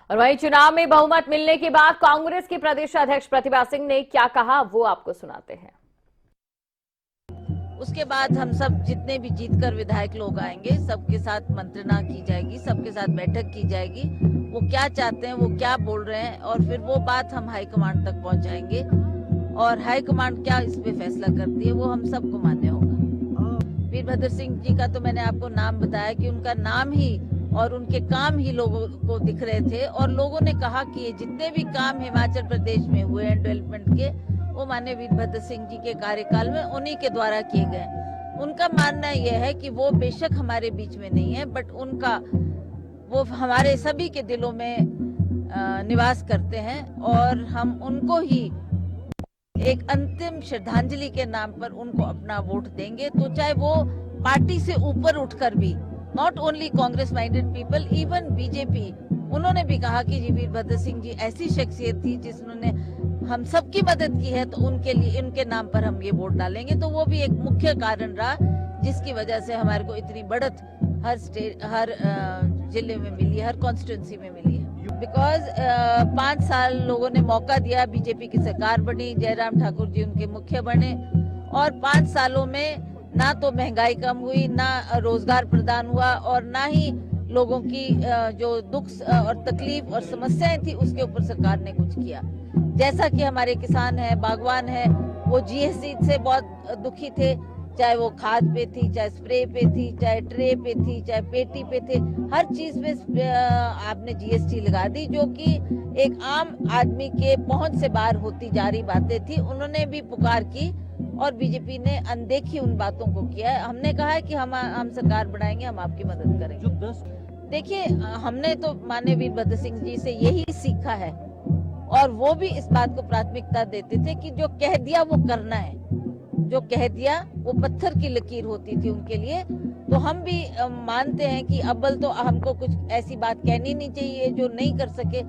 और वहीं चुनाव में बहुमत मिलने के बाद कांग्रेस की प्रदेश अध्यक्ष प्रतिभा सिंह ने क्या कहा, वो आपको सुनाते हैं। उसके बाद हम सब जितने भी जीतकर विधायक लोग आएंगे, सबके साथ मंत्रणा की जाएगी, सबके साथ बैठक की जाएगी, वो क्या चाहते हैं, वो क्या बोल रहे हैं, और फिर वो बात हम हाईकमांड तक पहुंचाएंगे और हाईकमांड क्या इस पे फैसला करती है वो हम सबको मान्य होगा। वीरभद्र सिंह जी का तो मैंने आपको नाम बताया कि उनका नाम ही और उनके काम ही लोगों को दिख रहे थे, और लोगों ने कहा कि ये जितने भी काम हिमाचल प्रदेश में हुए हैं डेवलपमेंट के, वो माननीय वीरभद्र सिंह जी के कार्यकाल में उन्हीं के द्वारा किए गए। उनका मानना यह है कि वो बेशक हमारे बीच में नहीं है, बट वो हमारे सभी के दिलों में निवास करते हैं, और हम उनको ही एक अंतिम श्रद्धांजलि के नाम पर उनको अपना वोट देंगे। तो चाहे वो पार्टी से ऊपर उठकर भी, not only Congress minded people, even BJP, उन्होंने भी कहा कि जी वीरभद्र सिंह जी ऐसी शख्सियत थी जिन्होंने हम सबकी मदद की है, तो उनके लिए, उनके नाम पर हम ये वोट डालेंगे। तो वो भी एक मुख्य कारण रहा जिसकी वजह से हमारे को इतनी बढ़त हर जिले में मिली है, हर कॉन्स्टिट्यूंसी में मिली है। बिकॉज 5 साल लोगों ने मौका दिया, बीजेपी की सरकार बनी, जयराम ठाकुर जी उनके मुख्य बने, और 5 सालों में ना तो महंगाई कम हुई, ना रोजगार प्रदान हुआ, और ना ही लोगों की जो दुख और तकलीफ और समस्याएं थी उसके ऊपर सरकार ने कुछ किया। जैसा कि हमारे किसान हैं, बागवान हैं, वो जीएसटी से बहुत दुखी थे, चाहे वो खाद पे थी, चाहे स्प्रे पे थी, चाहे ट्रे पे थी, चाहे पेटी पे थे, हर चीज पे आपने जीएसटी लगा दी, जो कि एक आम आदमी के पहुंच से बाहर होती जा रही बातें थी। उन्होंने भी पुकार की और बीजेपी ने अनदेखी उन बातों को किया है। हमने कहा है कि हम सरकार बनाएंगे, हम आपकी मदद करेंगे। देखिए, हमने तो माननीय वीरभद्र सिंह जी से यही सीखा है, और वो भी इस बात को प्राथमिकता देते थे कि जो कह दिया वो करना है, जो कह दिया वो पत्थर की लकीर होती थी उनके लिए। तो हम भी मानते हैं कि अव्वल तो हमको कुछ ऐसी बात कहनी नहीं चाहिए जो नहीं कर सके,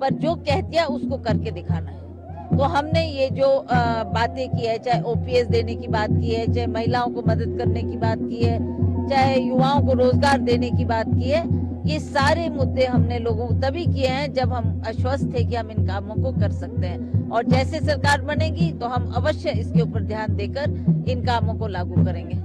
पर जो कह दिया उसको करके दिखाना है। तो हमने ये जो बातें की है, चाहे ओपीएस देने की बात की है, चाहे महिलाओं को मदद करने की बात की है, चाहे युवाओं को रोजगार देने की बात की है, ये सारे मुद्दे हमने लोगों को तभी किए हैं जब हम आश्वस्त थे कि हम इन कामों को कर सकते हैं, और जैसे सरकार बनेगी तो हम अवश्य इसके ऊपर ध्यान देकर इन कामों को लागू करेंगे।